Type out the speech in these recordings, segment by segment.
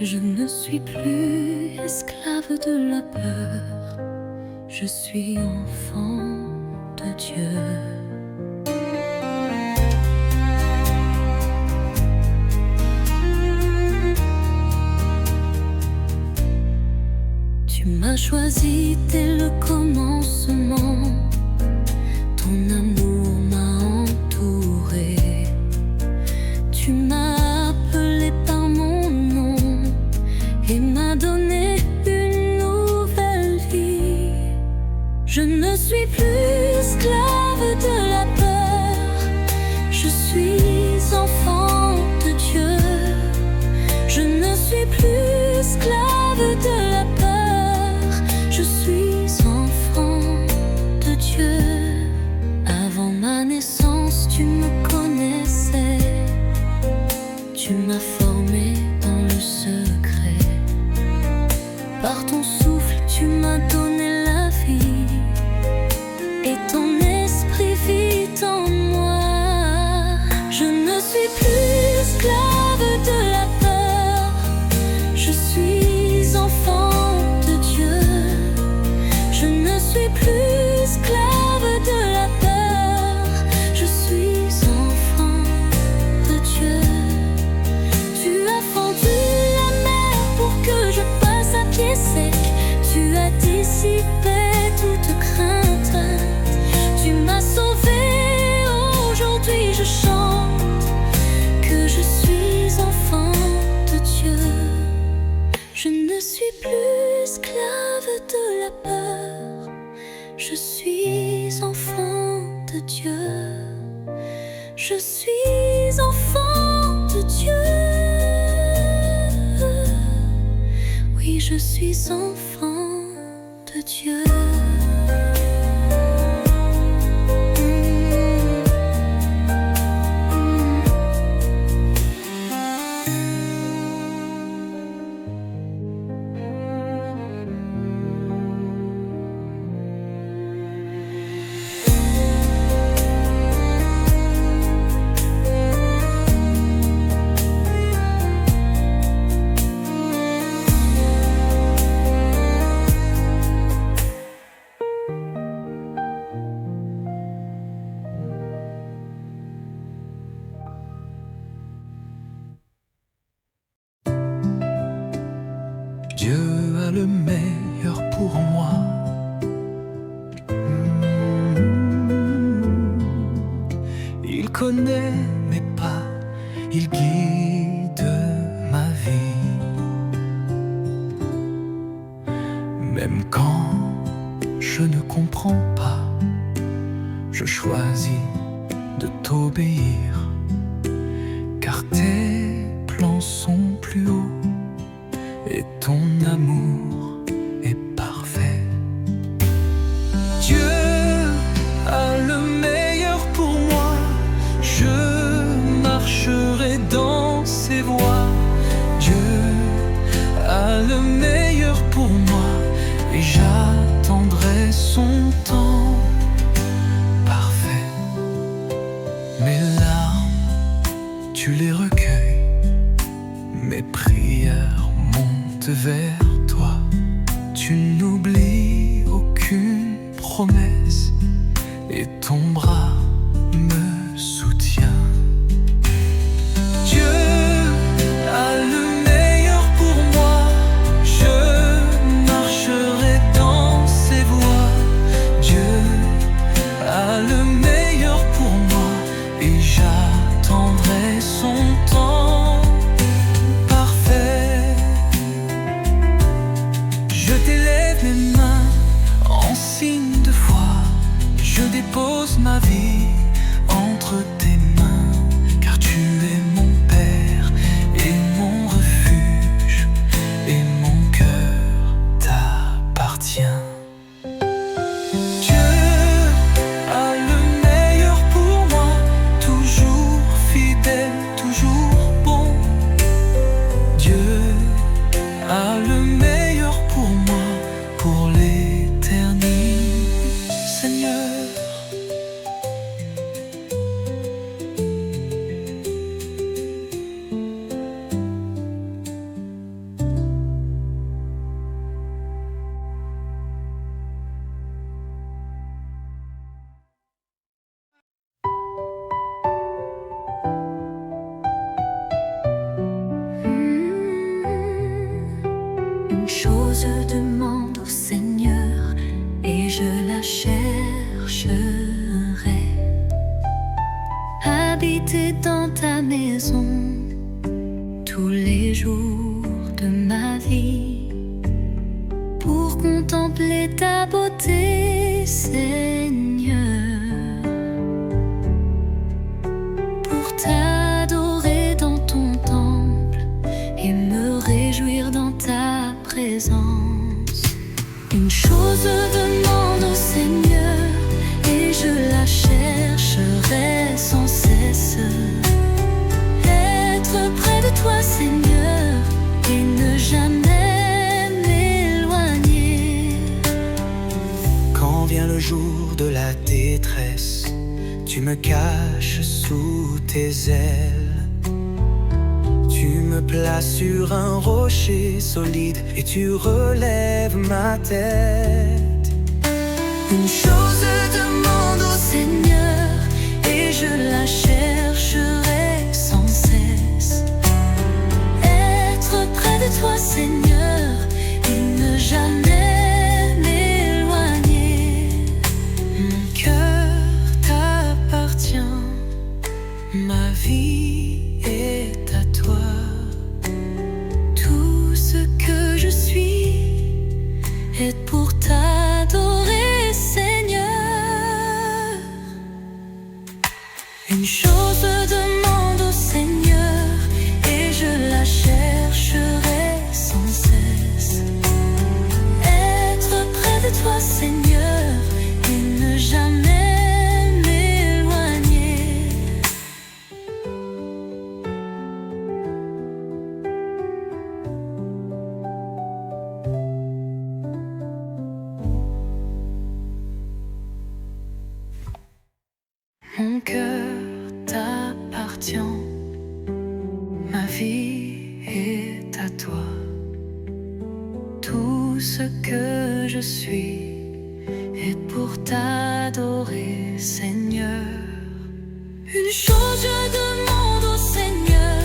Je ne suis plus esclave de la peur, je suis enfant de Dieu. Tu m'as choisi dès le commencement, ton amour m'a entouré. Tu m'as appelé par mon nom et m'a donné une nouvelle vie. Je ne suis plus esclave de la peur, je suis enfant de Dieu. Je ne suis plus esclave de la peur, je suis enfant de Dieu. Avant ma naissance, tu me connaissais, tu m'as formé dans le secret. Par ton souffle, tu m'as donné la vie, et ton esprit vit en moi. Je ne suis plus esclave de la peur, je suis enfant de Dieu. Je ne suis plus esclave de la peur, je suis enfant de Dieu. Tu as fendu la mer pour que je passe à pied sec. Tu as dissipé toute crainte. Tu m'as sauvé, aujourd'hui je chante que je suis enfant de Dieu. Je ne suis plus esclave de la peur, je suis enfant de Dieu. Je suis enfant de Dieu. Oui, je suis enfant de Dieu. Dieu a le meilleur pour moi. Il connaît mes pas, il guide ma vie. Même quand je ne comprends pas, je choisis de t'obéir, car tes plans sont plus hauts et ton amour est parfait. Dieu a le meilleur pour moi, je marcherai dans ses voies. Dieu a le meilleur pour moi et j'attendrai son temps parfait. Mes larmes, tu les recueilles, mes prières montent vers toi. Tu n'oublies aucune promesse et ton bras me soutient. Dieu a le meilleur pour moi, je marcherai dans ses voies. Dieu a le meilleur pour moi et j'attendrai son temps parfait. Je t'élève mes mains en signe de foi, je dépose ma vie entre tes mains, car tu es mon Père et mon refuge, et mon cœur t'appartient. Dieu a le meilleur pour moi, toujours fidèle, toujours bon. Dieu a le meilleur pour moi, pour l'éternité. Seigneur, chose demande au Seigneur et je la chercherai. Habiter dans ta maison tous les jours de ma vie, pour contempler ta beauté, Seigneur, pour t'adorer dans ton temple et me réjouir dans ta présence. Une chose demande au Seigneur et je la chercherai sans cesse: être près de toi, Seigneur, et ne jamais m'éloigner. Quand vient le jour de la détresse, tu me caches sous tes ailes. Tu me places sur un rocher solide et tu relèves ma tête. Une chose demande au Seigneur et je la chercherai sans cesse: être près de toi, Seigneur, et ne jamais m'éloigner. Mon cœur t'appartient, ma vie est à toi. Tout ce que je suis est pour t'adorer, Seigneur. Une chose demande au Seigneur et je la chercherai sans cesse: être près de toi, Seigneur, et ne jamais m'éloigner. Mon cœur t'appartient, ma vie est à toi. Tout ce que je suis est pour t'adorer, Seigneur. Une chose je demande au Seigneur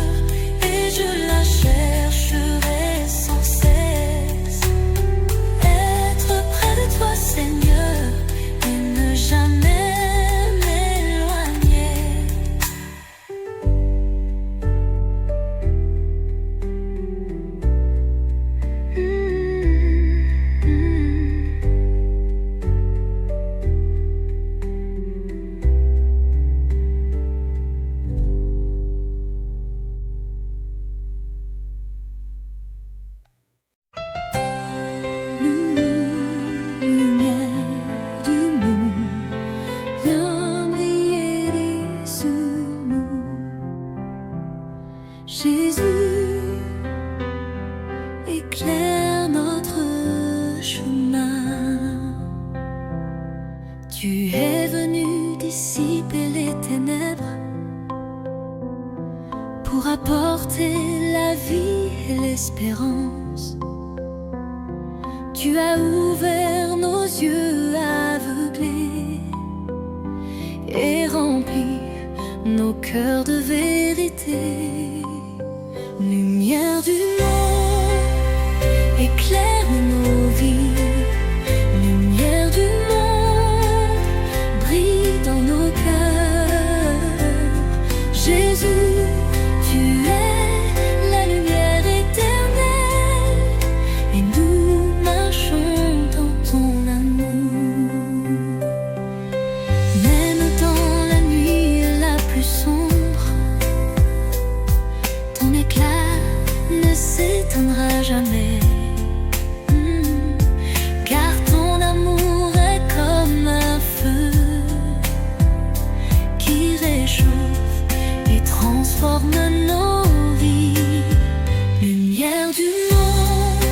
et je la chercherai sans cesse: être près de toi, Seigneur, et ne jamais Jésus, éclaire notre chemin. Tu es venu dissiper les ténèbres pour apporter la vie et l'espérance. Tu as ouvert nos yeux aveuglés et rempli nos cœurs de vérité. Lumière du monde, éclaire nos vies. Lumière du monde, brille dans nos cœurs. Jésus, tu es la lumière éternelle et nous marchons dans ton amour. Même dans la nuit la plus sombre, ton éclat ne s'éteindra jamais. Car ton amour est comme un feu qui réchauffe et transforme nos vies. Lumière du monde,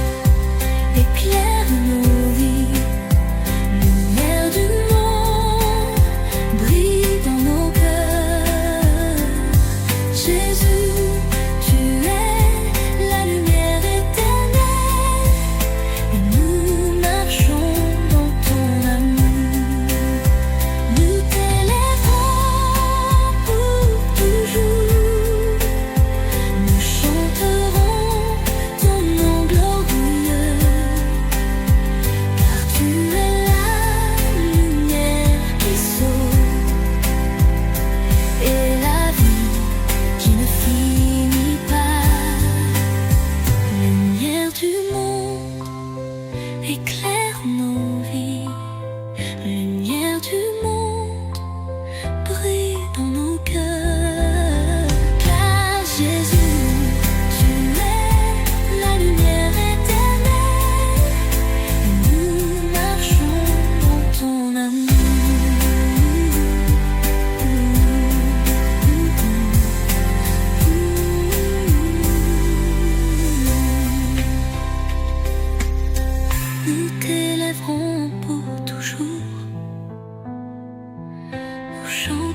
éclaire nos vies. Lumière du monde, brille dans nos cœurs. Jésus, tu es la lumière éternelle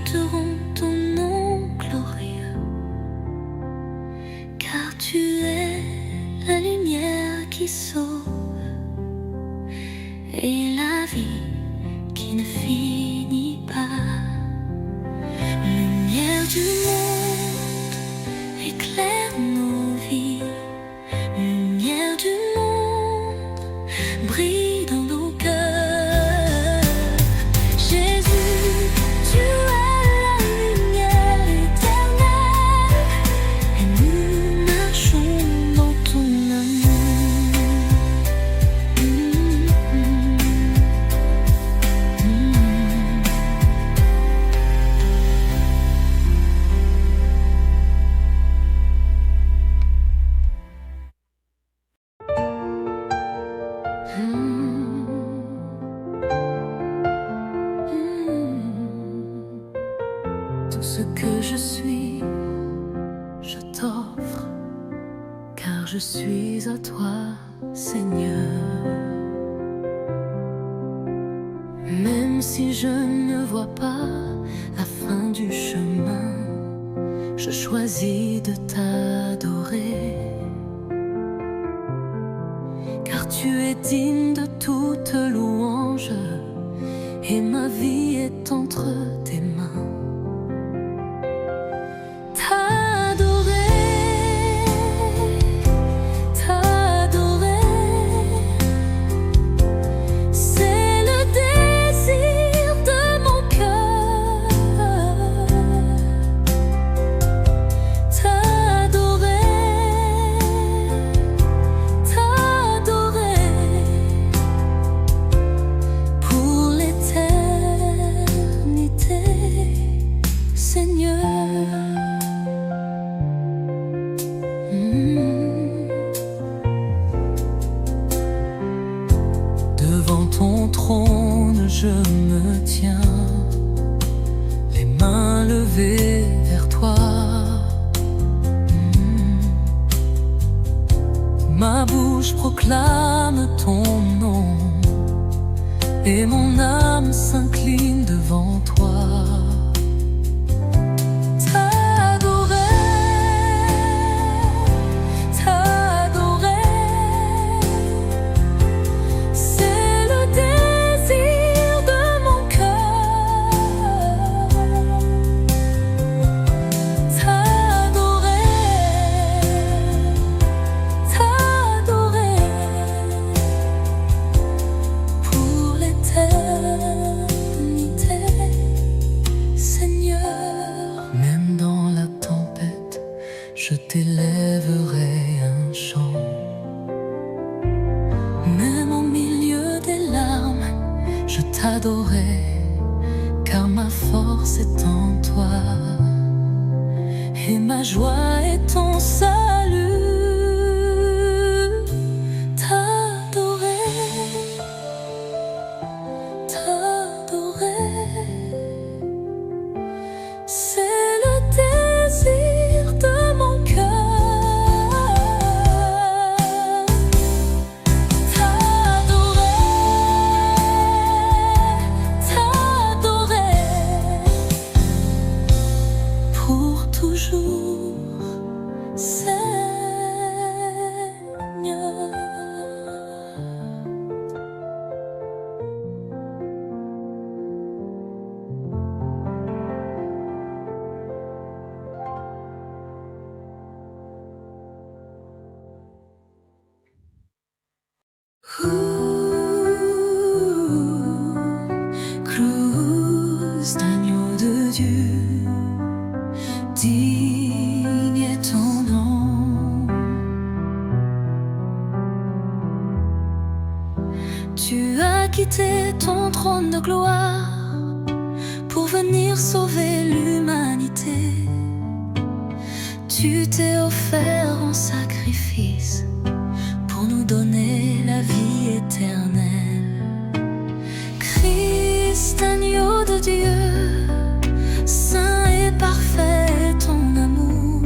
chanteront ton nom glorieux, car tu es la lumière qui sauve et la vie qui ne finit pas. Lumière du monde, éclaire nos vies. Lumière du monde, brille dans nos cœurs. Jésus, tu es la lumière éternelle, et nous marchons dans ton amour. Tout ce que je suis, je t'offre, car je suis à toi, Seigneur. Même si je ne vois pas la fin du chemin, je choisis de t'adorer, car tu es digne de toute louange, et ma vie est entre tes mains. Devant ton trône, je me tiens, les mains levées vers toi. Ma bouche proclame ton nom, et mon âme s'incline devant toi. Je t'élèverai un chant, même au milieu des larmes, je t'adorerai, car ma force est en toi, et ma joie est ton salut. T'adorer, t'adorer, c'est le désir de mon cœur. Cruz d'agneau de Dieu, digne est ton nom. Tu as quitté ton trône de gloire pour venir sauver l'humanité. Tu t'es offert en sacrifice pour nous donner la vie éternelle. Christ, agneau de Dieu, saint et parfait est ton amour.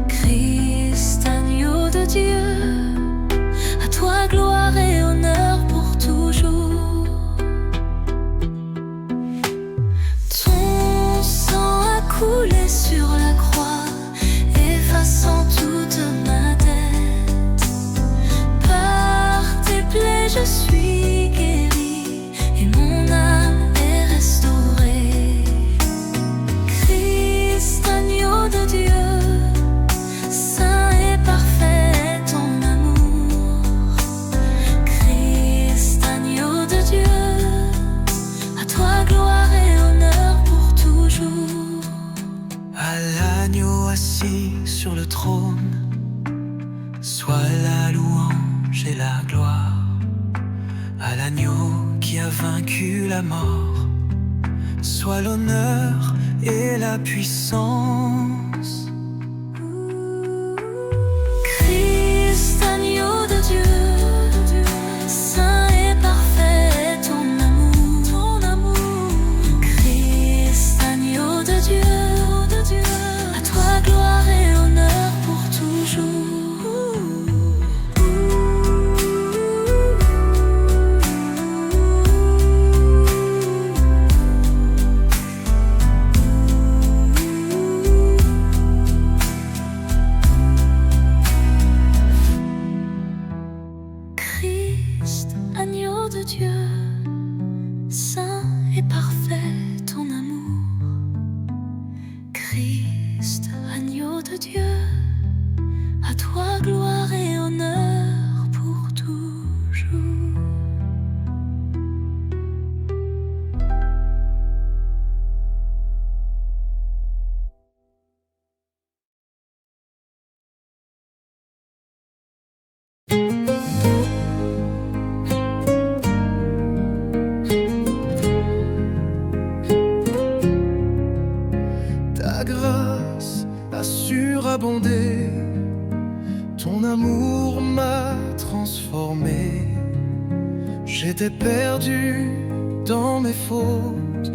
Christ, agneau de Dieu, à toi gloire et honneur pour toujours. Ton sang a coulé sur la croix, effaçant toute ma dette. Par tes plaies je suis guérie et mon âme est restaurée. Christ, agneau de Dieu, saint et parfait ton amour. Christ, agneau de Dieu, à toi gloire et honneur pour toujours. À l'agneau assis sur le trône, soit la louange et la gloire. À l'agneau qui a vaincu la mort, soit l'honneur et la puissance. Christ, agneau de Dieu, saint et parfait ton amour. Christ, agneau de Dieu, à toi gloire et honneur pour toujours. Christ, agneau de Dieu, saint et parfait ton amour. Christ, agneau de Dieu, à toi gloire et honneur pour toujours. Ta grâce a surabondé, ton amour m'a transformé. J'étais perdu dans mes fautes,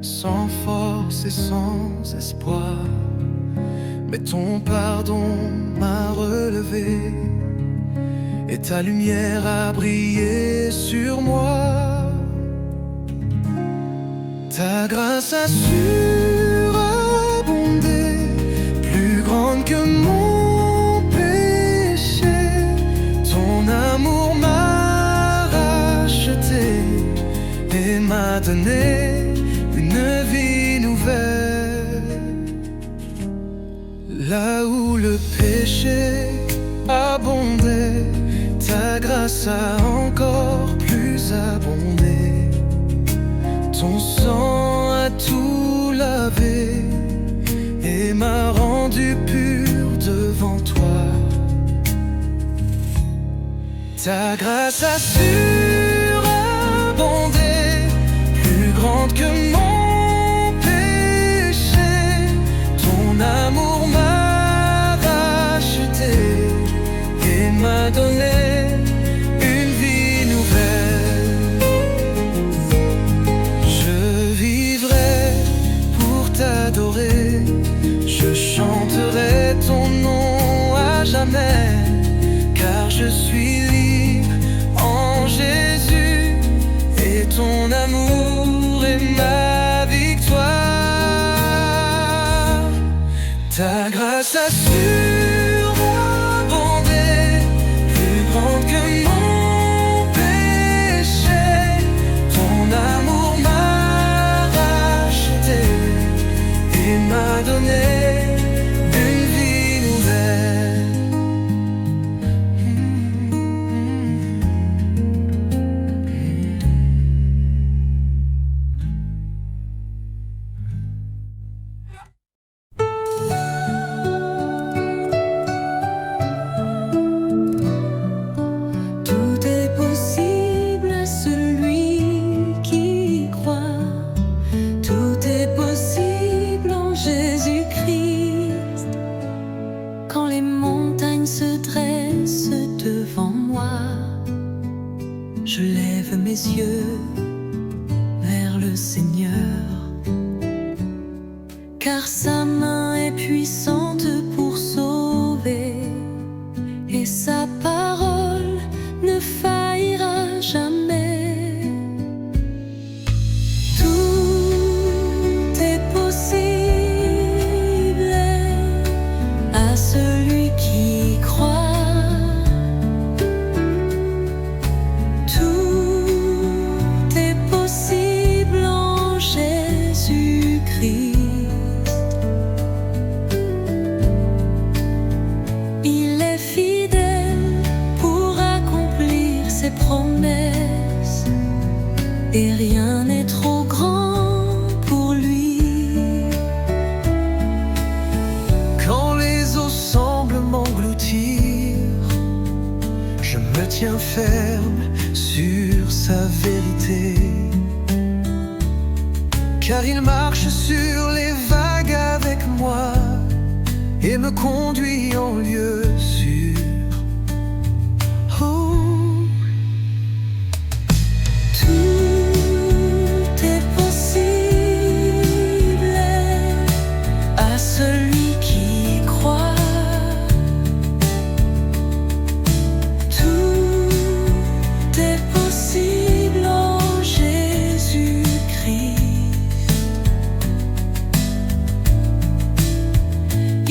sans force et sans espoir. Mais ton pardon m'a relevé, et ta lumière a brillé sur moi. Ta grâce a surabondé, plus grande que mon péché. Ton amour m'a racheté et m'a donné une vie nouvelle. Là où le péché abondait, ta grâce a encore plus abondé. Ton sang a tout lavé et m'a rendu pur devant toi. Ta grâce a surabondé, plus grande que mon péché. Ton amour m'a racheté et m'a donné une vie nouvelle. Je vivrai pour t'adorer, je chanterai ton nom à jamais, car je suis libre en Jésus, et ton amour est ma victoire. Ta grâce a surabondé, plus grande que mon péché. Ton amour m'a racheté et m'a donné une vie nouvelle. Tout est possible à celui qui croit. Tout est possible en Jésus-Christ. Quand les montagnes se dressent devant moi, je lève mes yeux vers le Seigneur, car sa main est puissante pour sauver, et sa parole ne faillira jamais. Tout car il marche sur les vagues avec moi et me conduit en lieu sûr. Oh. Tout est possible à celui qui y croit. Tout est possible en Jésus-Christ.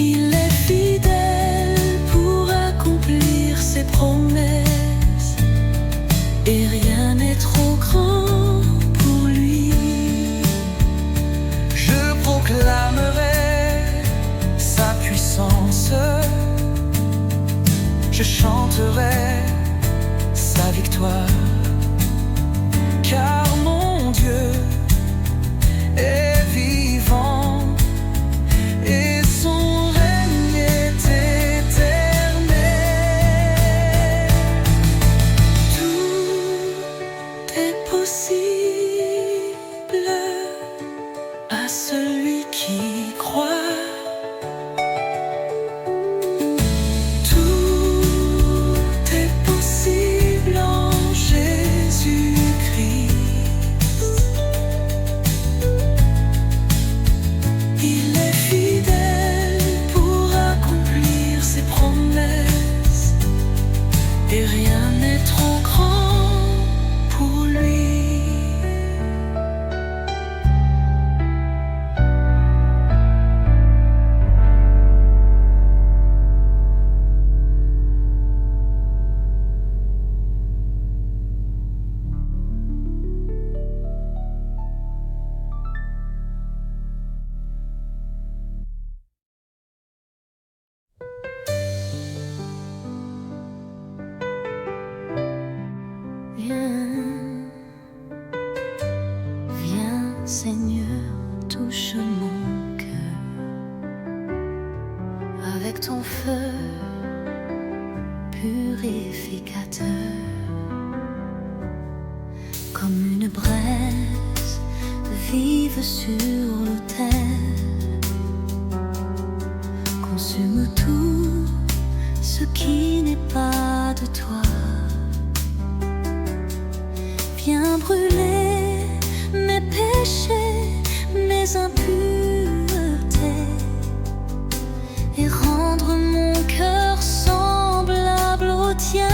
Il est fidèle pour accomplir ses promesses, et rien n'est trop grand pour lui. Je proclamerai sa puissance, je chanterai sa victoire, car mon Dieu est vivant et son règne est éternel. Tout est possible à celui qui croit. Tout est possible en Jésus-Christ. Il est fidèle pour accomplir ses promesses, et rien n'est trop grand pour lui. Viens, viens Seigneur, touche mon cœur avec ton feu purificateur, comme une braise vive sur l'autel. Consume tout ce qui n'est pas de toi. Viens brûler mes péchés, mes impuretés, et rendre mon cœur semblable au tien.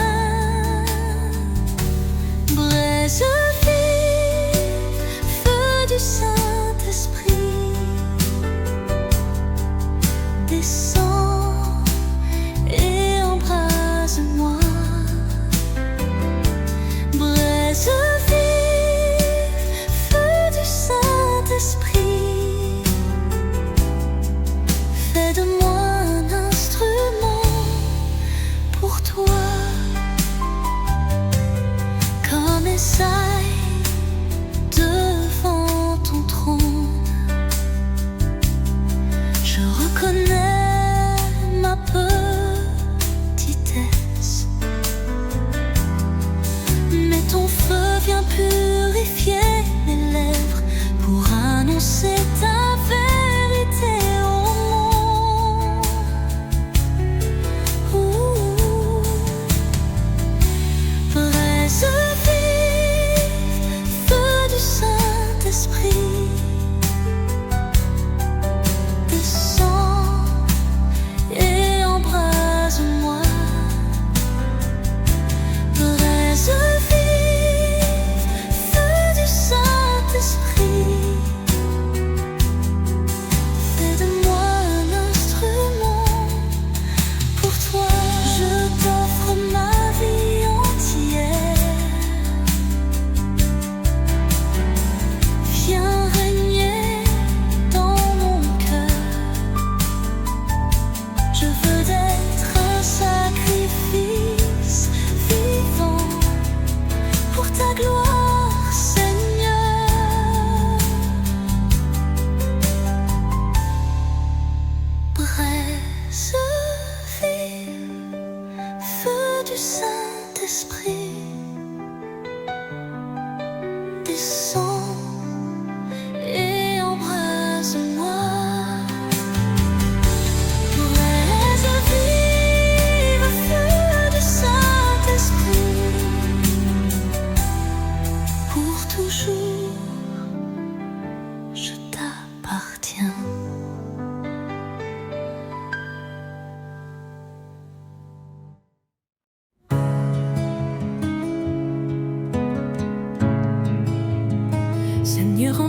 Braise vive, feu du Saint-Esprit, descends et embrase-moi. Braise vive, feu du Saint-Esprit,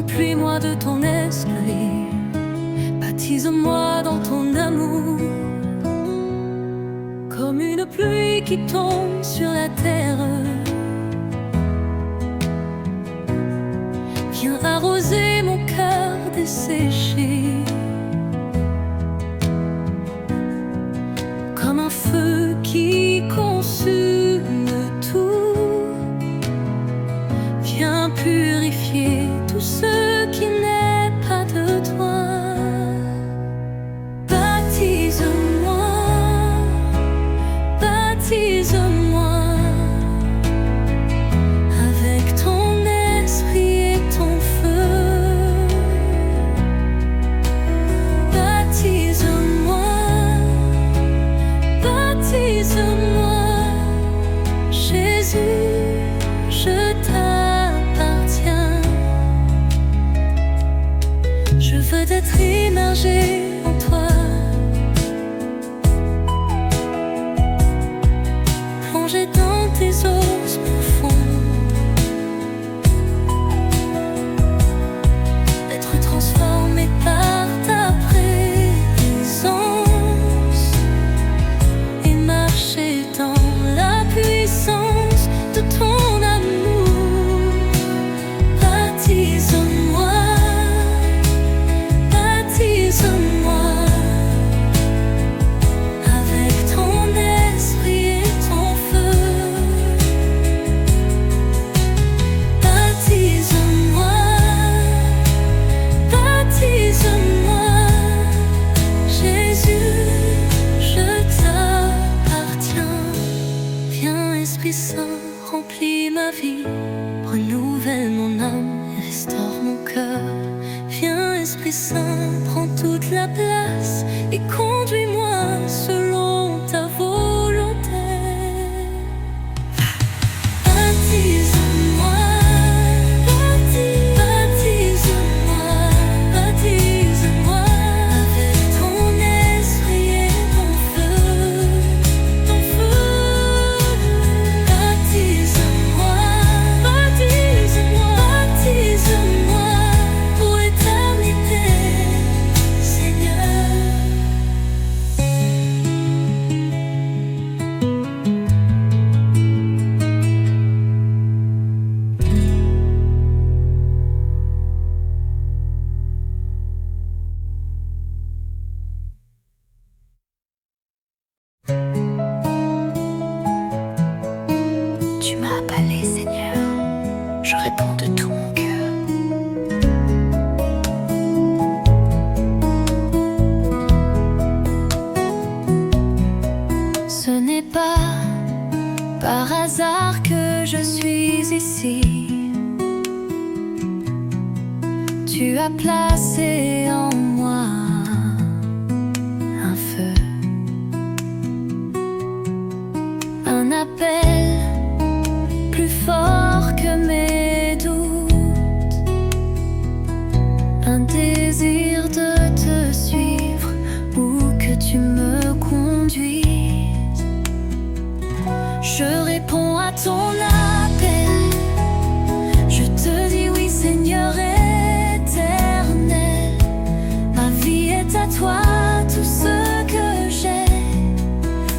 Remplis-moi de ton esprit, baptise-moi dans ton amour, comme une pluie qui tombe sur la terre. Viens arroser mon cœur desséché, comme un feu qui consume tout. Viens purifier tout ce qui n'est pas de toi. Baptise-moi, baptise-moi avec ton esprit et ton feu. Baptise-moi, baptise-moi, Jésus, je t'appartiens. Je veux être immergé en toi, plongé dans tes eaux profondes, être transformé par ta présence et marcher dans la puissance de ton amour. Baptise-moi, baptise-moi avec ton esprit et ton feu. Baptise-moi, baptise-moi, Jésus, je t'appartiens. Viens Esprit Saint, remplis ma vie, renouvelle mon âme et restaure mon cœur. Viens Esprit Saint, prends toute la place et conduis-moi selon ta volonté. Baptise-moi, baptise-moi, baptise-moi avec ton esprit et ton feu, ton feu. Baptise-moi, baptise-moi, baptise-moi pour l'éternité, Seigneur. Tu m'as appelé, Seigneur, je réponds de tout mon cœur. Ce n'est pas par hasard que je suis ici. Tu as placé en moi un feu, un appel plus fort que mes doutes, un désir de te suivre où que tu me conduises. Je réponds à ton appel, je te dis oui Seigneur éternel. Ma vie est à toi, tout ce que j'ai,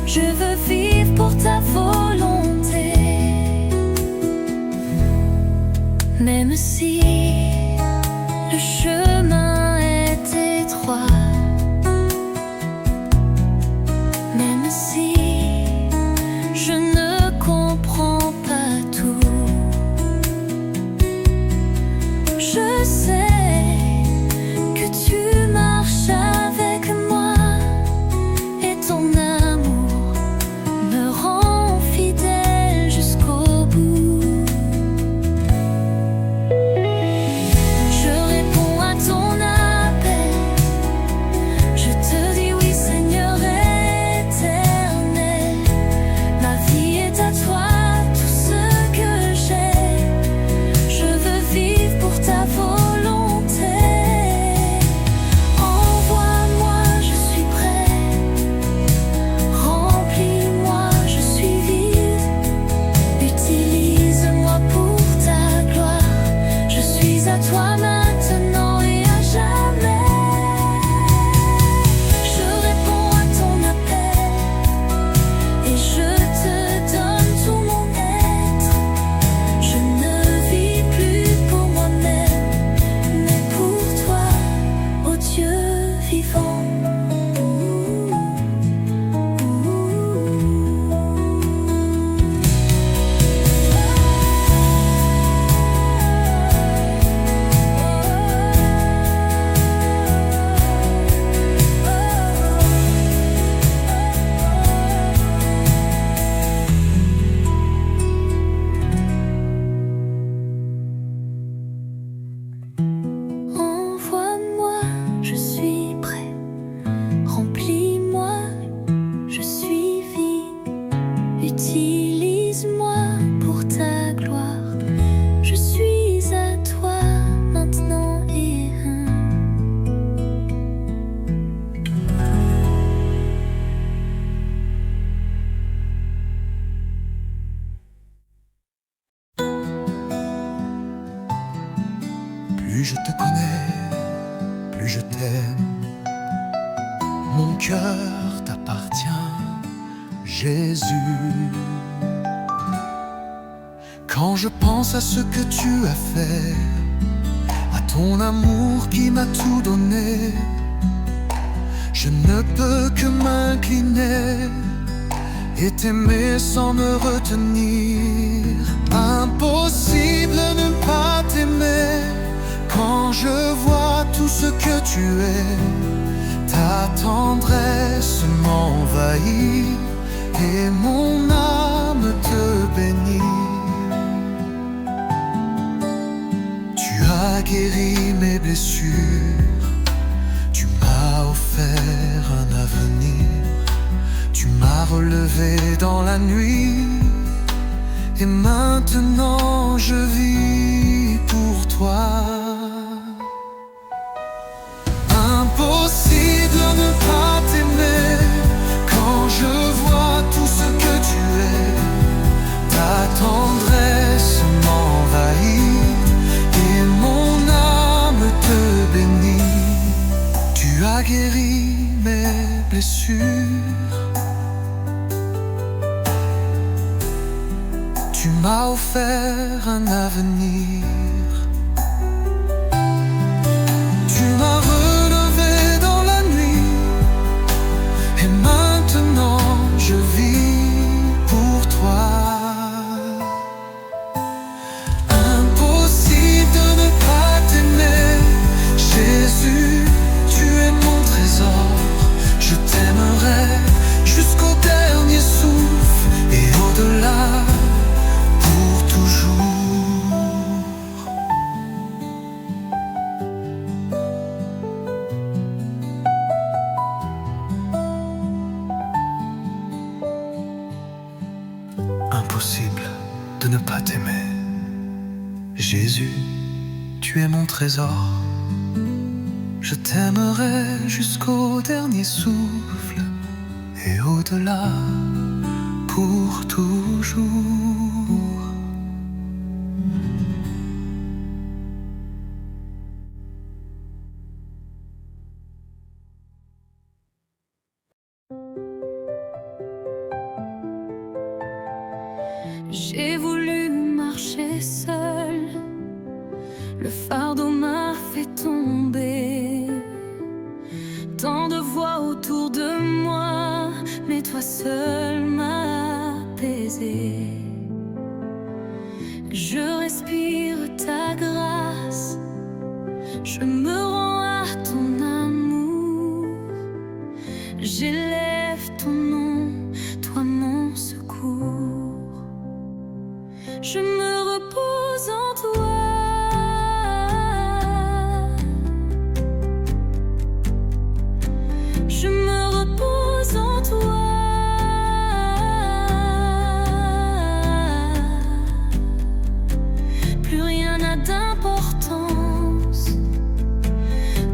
je veux vivre pour ta volonté. Même si le chemin est étroit, même si je ne comprends pas tout, je sais que tu marches avec moi et ton amour me rend fidèle jusqu'au bout. Je réponds plus je t'aime. Mon cœur t'appartient, Jésus. Quand je pense à ce que tu as fait, à ton amour qui m'a tout donné, je ne peux que m'incliner et t'aimer sans me retenir. Impossible de ne pas t'aimer quand je vois tout ce que tu es. Ta tendresse m'envahit et mon âme te bénit. Tu as guéri mes blessures, tu m'as offert un avenir. Tu m'as relevé dans la nuit et maintenant je vis pour toi. Impossible de ne pas t'aimer quand je vois tout ce que tu es. Ta tendresse m'envahit et mon âme te bénit. Tu as guéri mes blessures, tu m'as offert un avenir. Tu m'as relevé dans la nuit et maintenant je vis pour toi. Impossible de ne pas t'aimer, Jésus, tu es mon trésor. Je t'aimerai jusqu'au dernier souffle et au-delà. Impossible de ne pas t'aimer, Jésus, tu es mon trésor. Je t'aimerai jusqu'au dernier souffle et au-delà pour toujours. J'ai voulu marcher seule, le fardeau m'a fait tomber. Tant de voix autour de moi, mais toi seul m'as apaisé. Je respire ta grâce, je me rends à ton amour. J'élève ton nom, toi mon secours. Je me repose en toi. Je me repose en toi. Plus rien n'a d'importance.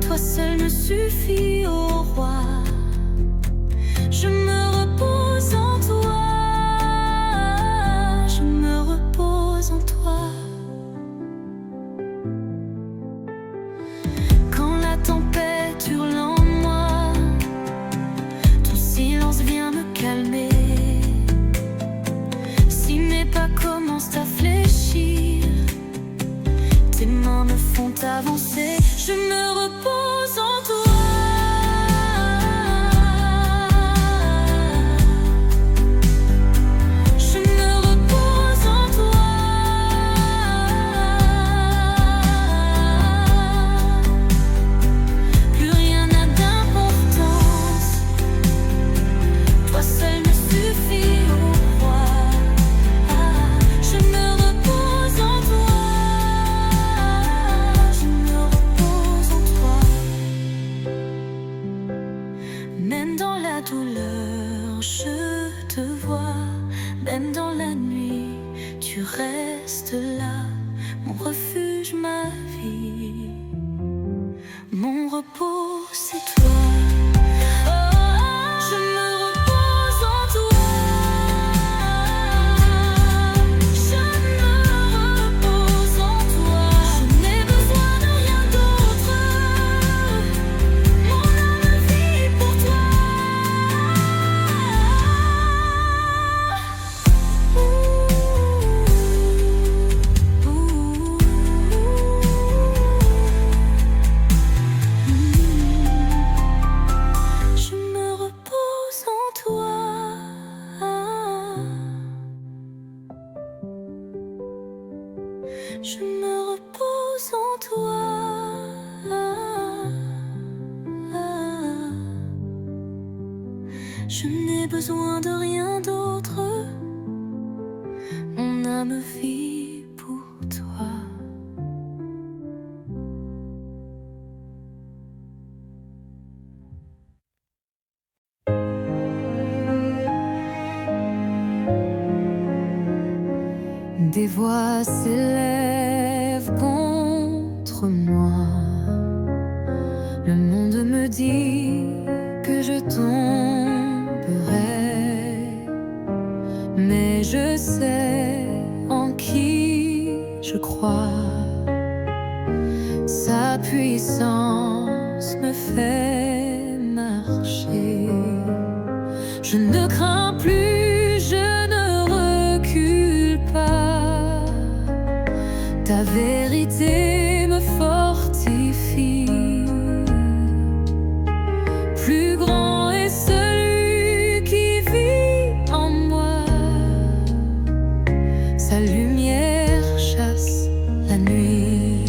Toi seul ne suffit au roi. Je me repose en toi. Je me repose en toi. Quand la tempête hurle en moi, ton silence vient me calmer. Si mes pas commencent à fléchir, tes mains me font avancer. Je me repose en toi. Même dans la douleur, je te vois. Même dans la nuit, tu restes là. Mon refuge, ma vie. Mon repos, c'est toi. Je me repose en toi. Je me repose en toi. Je n'ai besoin de rien d'autre. Je n'ai besoin de rien d'autre. Mon âme vit pour toi. Des voix s'élèvent contre moi. Le monde me dit que je tomberai, mais je sais en qui je crois. Sa puissance me fait marcher. Je ne crains plus, je ne recule pas. Ta vérité me fortifie. Plus grand est celui qui vit en moi. Sa lumière chasse la nuit.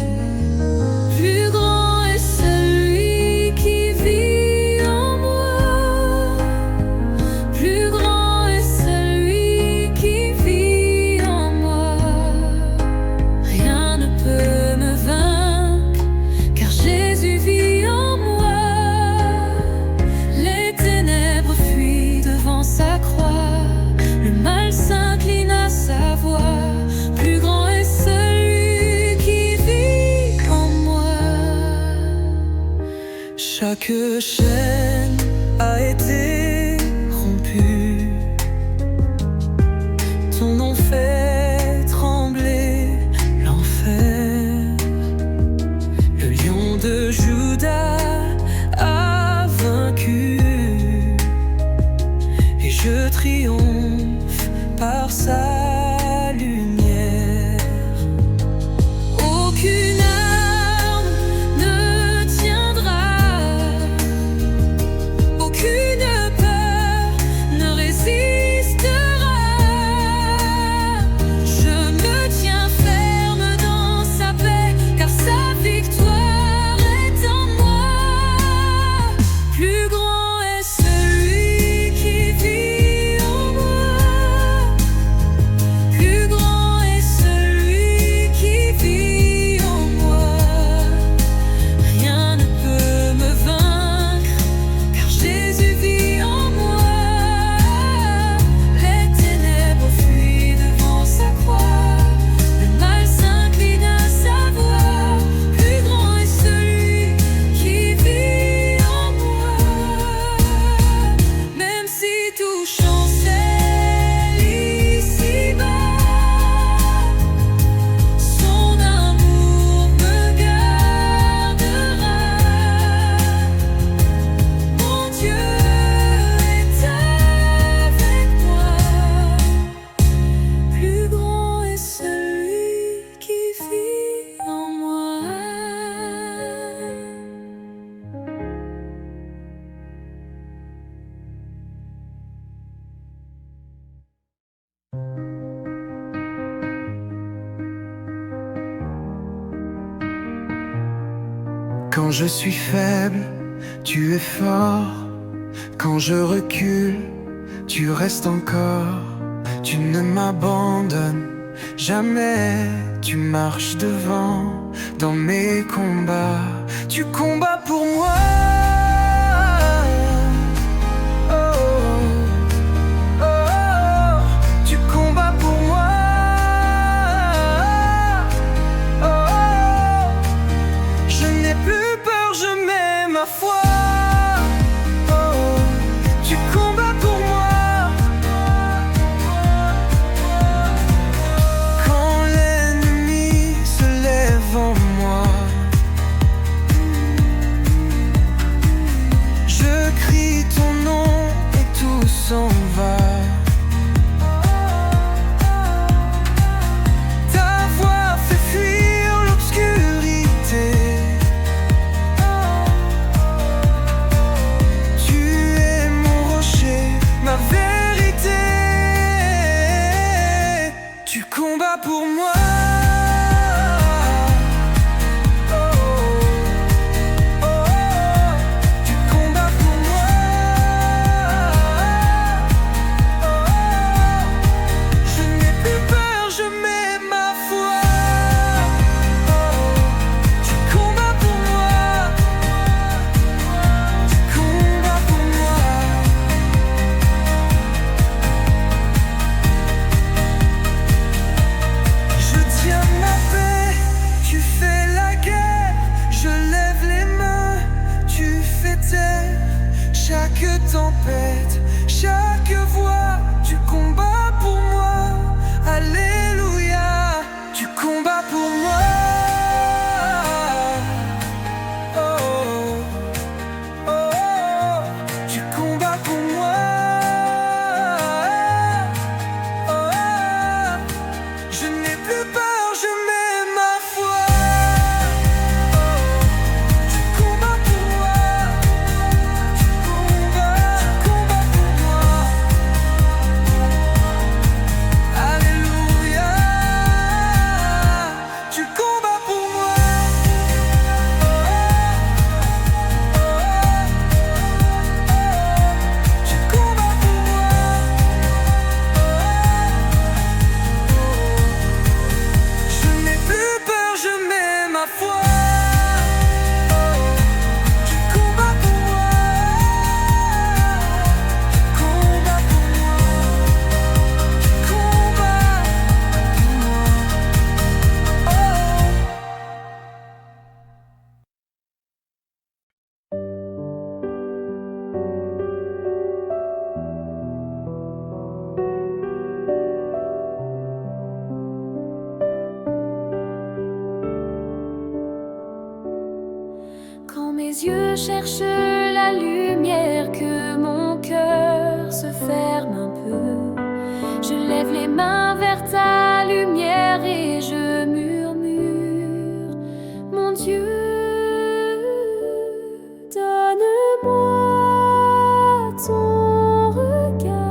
Plus grand est celui qui vit en moi. Plus grand est celui qui vit en moi. Rien ne peut me vaincre, car Jésus vit en moi. Les ténèbres fuient devant sa croix. Le mal s'incline à sa voix. Plus grand est celui qui vit en moi. Chaque chaîne a été rompue. Ton nom fait trembler l'enfer. Le lion de Juda a vaincu. Et je triomphe par sa lumière. Aucune arme ne tiendra. Aucune peur ne résistera. Je me tiens ferme dans sa paix, car sa victoire est en moi. Plus grand est celui qui vit en moi. Plus grand est celui qui vit en moi. Rien ne peut me vaincre, car Jésus vit en moi. Les ténèbres fuient devant sa croix. Le mal s'incline à sa voix. Plus grand est celui qui vit en moi. Même si tout chancelle ici-bas, son amour me gardera. Mon Dieu est avec moi. Plus grand est celui qui vit en moi. Quand je suis faible, tu es fort. Quand je recule, tu restes encore. Tu ne m'abandonnes jamais. Tu marches devant dans mes combats. Tu combats pour moi. Oh, oh, oh. Tu combats pour moi. Oh, oh. Je n'ai plus peur, je mets ma foi. Oh, tu combats pour moi. Quand l'ennemi se lève en moi, je crie ton nom et tout s'en va. Ta voix fait fuir l'obscurité. chaque tempête, chaque voix, tu combats pour moi. Alléluia, tu combats pour moi. Oh, oh, oh, tu combats pour moi. Oh, oh, je n'ai plus peur, je mets ma foi. Tu combats pour moi. Tu combats pour moi. Alléluia, tu combats pour moi. Tu combats pour moi. Je n'ai plus peur, je mets ma foi. Tu combats pour moi. Tu combats pour moi. Tu combats pour moi. Quand mes yeux cherchent la lumière, que mon cœur se ferme un peu, je lève les mains vers ta lumière et je murmure: mon Dieu, donne-moi ton regard,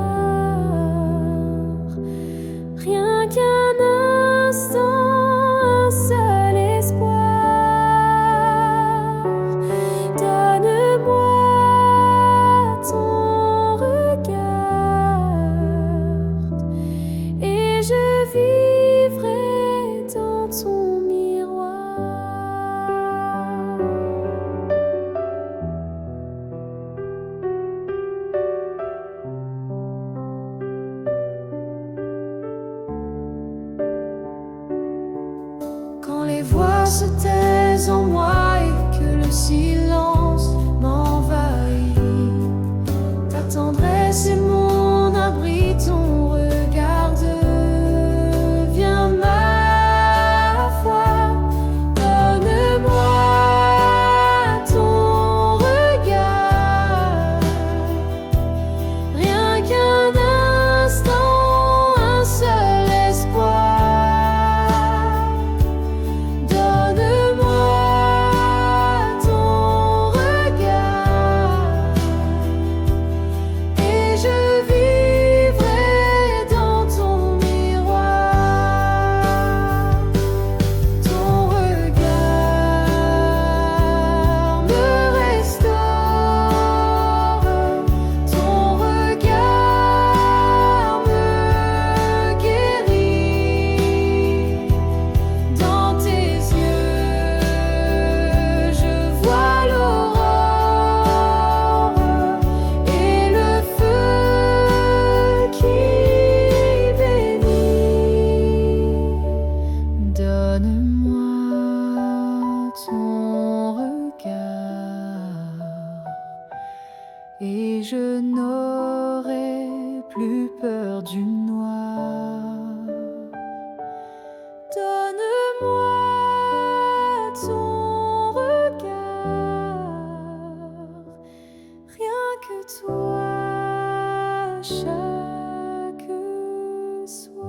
rien qu'un instant, un seul espoir. Donne-moi ton regard et je vivrai dans ton miroir. Quand les voix se taisent en moi et que le silence m'envahit, ta tendresse est mon abri, ton regard devient ma foi. Donne-moi ton regard, rien qu'un instant, un seul espoir. Donne-moi ton regard et je vivrai dans ton miroir. Ton regard me restaure, ton regard me guérit. Dans tes yeux, je vois l'aurore et le feu qui bénit. Donne-moi ton regard et je n'aurai plus peur du noir. Donne-moi ton regard, rien que toi, chaque soir.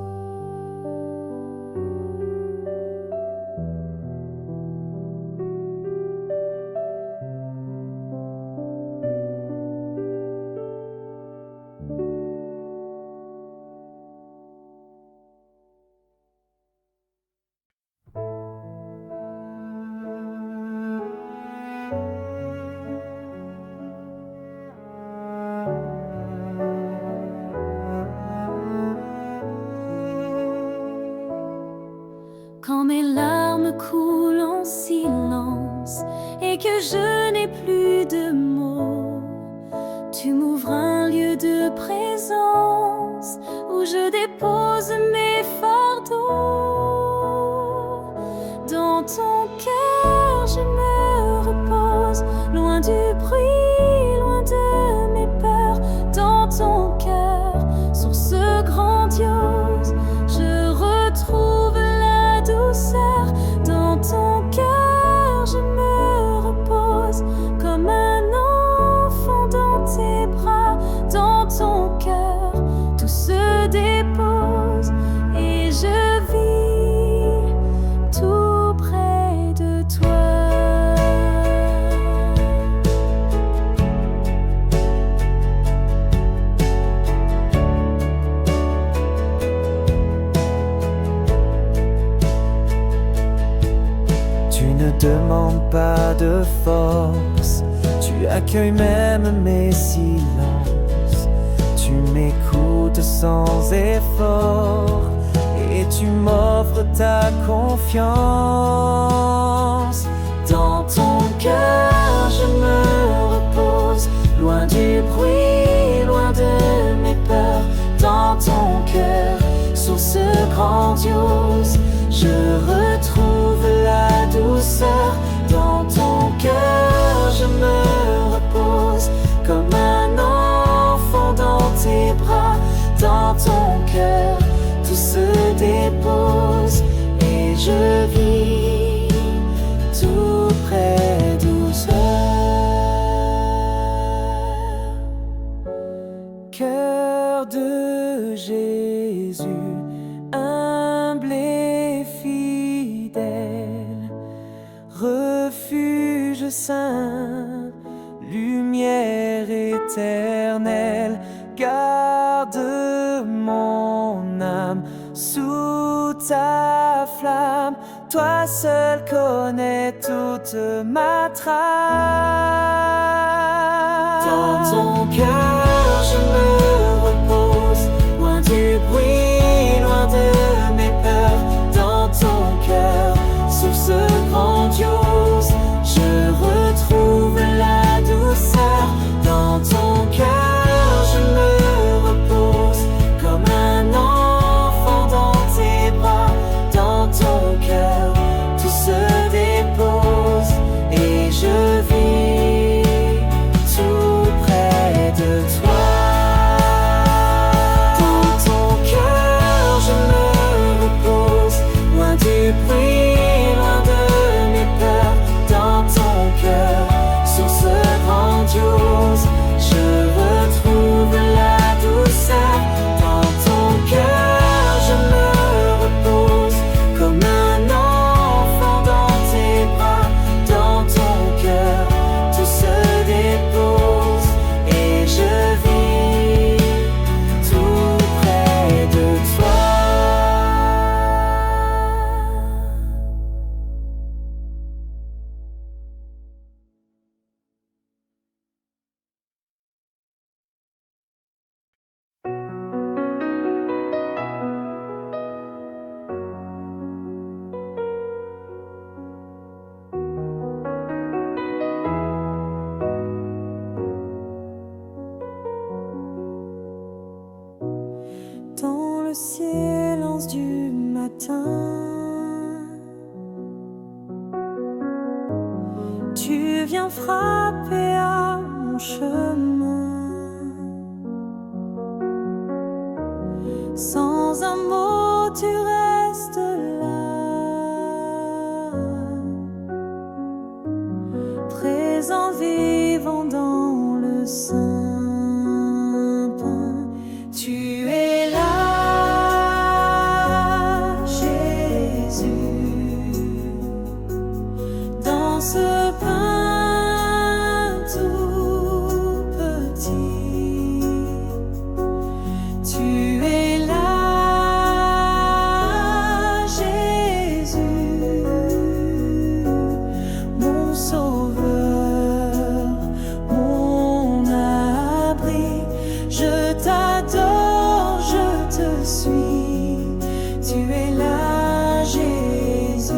Quand mes larmes coulent en silence et que je n'ai plus de mots, tu m'ouvres un lieu de présence où je dépose mes fardeaux. Dans ton cœur je me repose, loin du bruit, loin de mes force, tu accueilles même mes silences, tu m'écoutes sans effort et tu m'offres ta confiance. Dans ton cœur je me repose, loin du bruit, loin de mes peurs. Dans ton cœur, source grandiose, je retrouve la douceur. Dans ton cœur je me repose, comme un enfant dans tes bras. Dans ton cœur tout se dépose et je vis tout près douceur. Cœur de Jésus, humble et fidèle, refuge saint, lumière éternelle, garde mon âme sous ta flamme. Toi seul connais toute ma trame. Dans ton cœur je me repose, loin du bruit, loin de mes peurs. Dans ton cœur, source grandiose, je retrouve la douceur. Dans ton cœur je me repose, comme un enfant dans tes bras. Dans ton cœur tout se dépose et je vis tout près de toi. Dans ton cœur je me repose, loin du bruit, loin de mes peurs. Dans ton cœur, source grandiose, je retrouve la douceur. Dans ton cœur je me repose, comme un enfant dans tes bras. Dans ton cœur tout se dépose et je vis tout près de toi. Dans le silence du matin, tu viens frapper à mon chemin. Sans un mot tu restes là, présent vivant dans le sein. Tu es là, Jésus, dans ce pain tout petit. Tu es là, Jésus, mon sauveur, mon abri. Je t'adore, je te suis, tu es là, Jésus.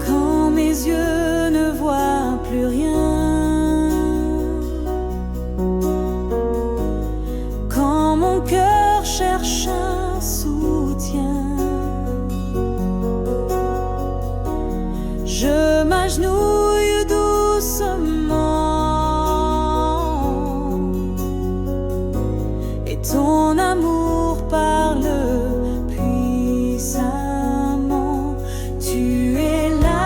Quand mes yeux ne voient plus rien, quand mon cœur cherche un soutien, je m'agenouille doucement et ton amour parle puissamment. Tu es là,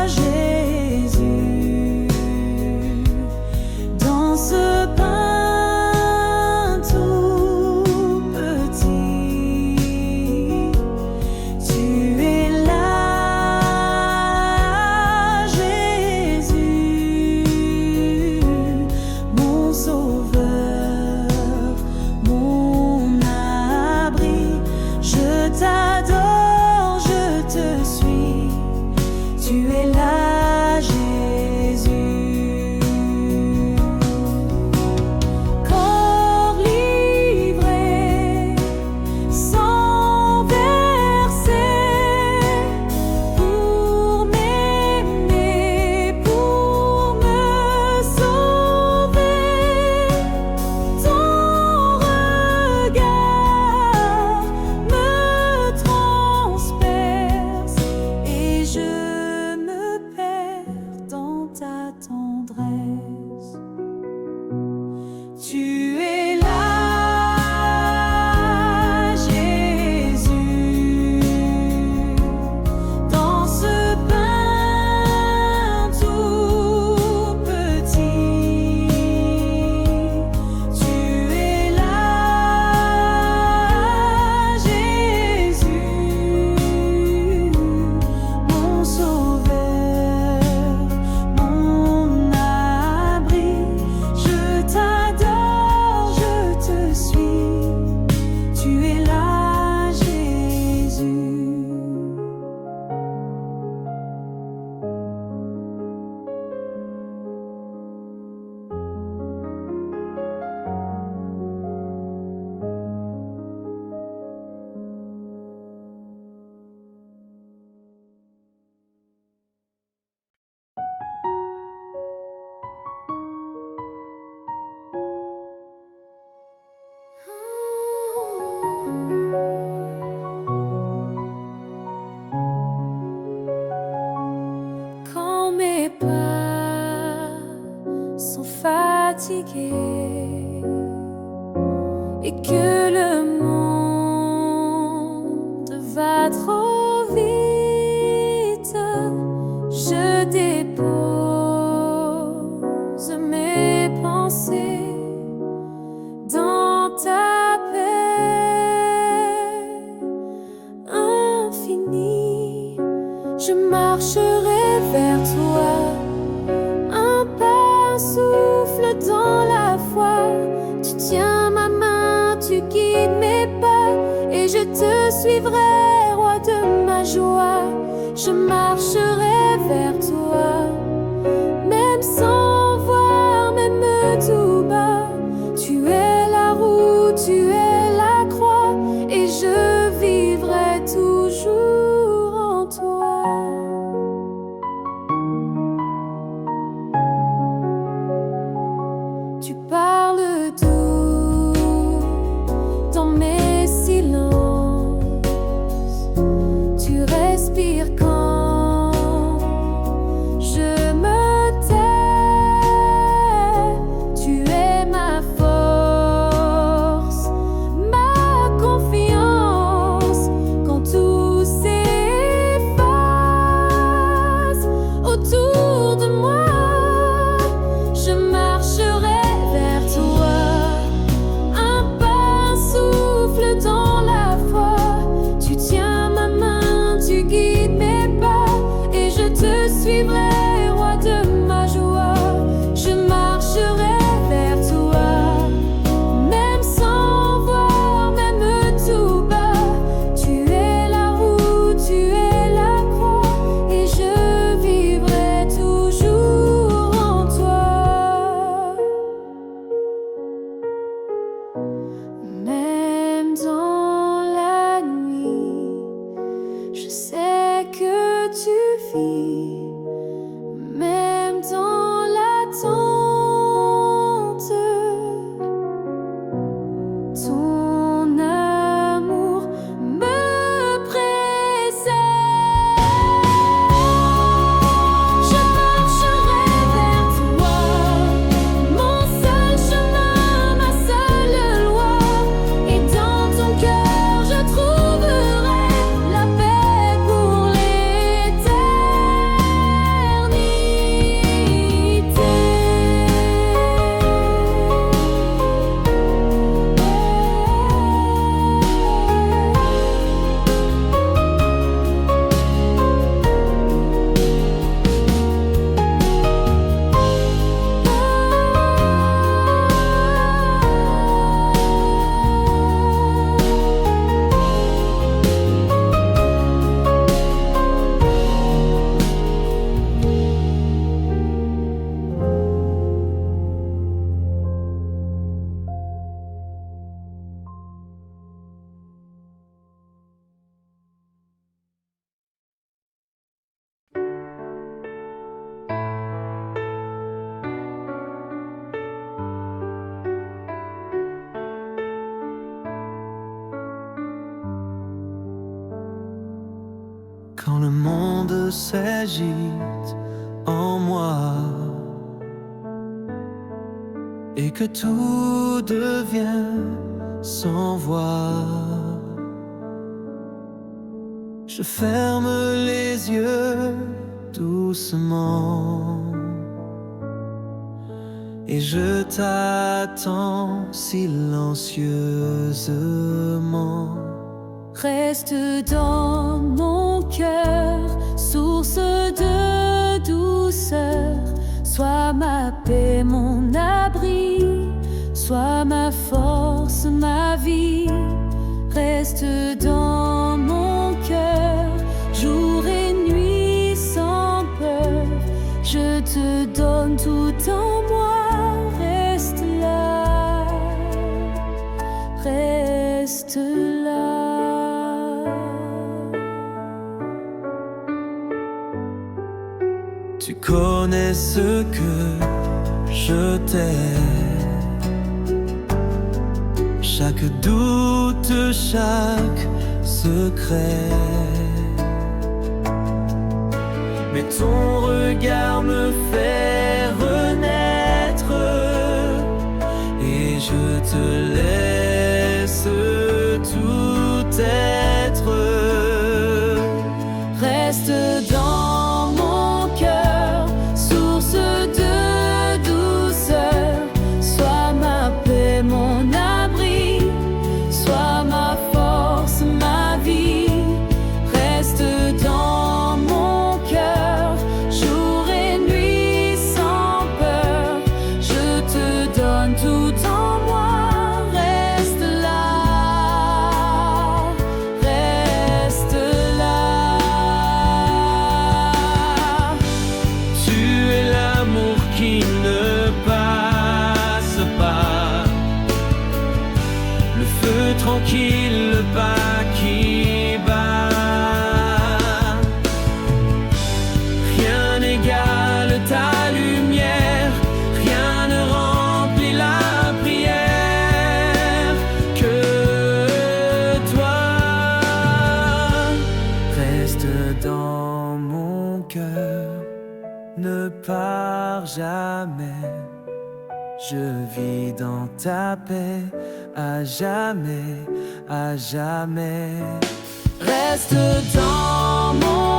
Jésus, dans ce pain tout petit. Tu es là, fatiguée et que le monde va trop vite, je dépose mes pensées dans ta paix infinie. Je marcherai vers toi, un pas, un souffle dans la foi. Tu tiens ma main, tu guides mes pas, et je te suivrai, roi de ma joie. Je marcherai vers toi, même sans voir, même tout bas. Tu es la roue, tu es la croix, et je vivrai toujours en toi. Tu parles doux dans mes silences, tu respires quand je me tais. Tu es ma force, ma confiance, quand tout s'efface autour de moi. Je marcherai vers toi, un pas, un souffle dans la foi. Tu tiens ma main, tu guides mes pas, et je te suivrai, roi de ma joie. Je marcherai vers toi, même sans voir, même tout bas. Tu es la roue, tu es la croix, et je vivrai toujours en toi. Même dans la nuit, je sais que tu vis. Même dans l'attente, ton amour me précède. Je marcherai vers toi, mon seul chemin, ma seule loi. Et dans ton cœur, je trouverai la paix pour l'éternité. Quand le monde s'agite en moi et que tout devient sans voix, je ferme les yeux doucement et je t'attends silencieusement. Reste dans mon cœur, source de douceur. Sois ma paix, mon abri, sois ma force, ma vie. Reste dans mon cœur, jour et nuit sans peur. Je te donne tout en moi, reste là, reste là. Tu connais ce que je t'aime, chaque doute, chaque secret. Mais ton regard me fait renaître je te laisse tout être. Reste dans mon cœur, source de douceur. Sois ma paix, mon abri, sois ma force, ma vie. Reste dans mon cœur, jour et nuit sans peur. Je te donne tout en moi. Reste là, reste là. Tu es l'amour qui ne passe pas, le feu tranquille, le pas qui bat. Rien n'égale ta lumière, rien ne remplit la prière que toi. Reste dans mon cœur, ne pars jamais. Je vis dans ta paix, à jamais, à jamais. Reste dans mon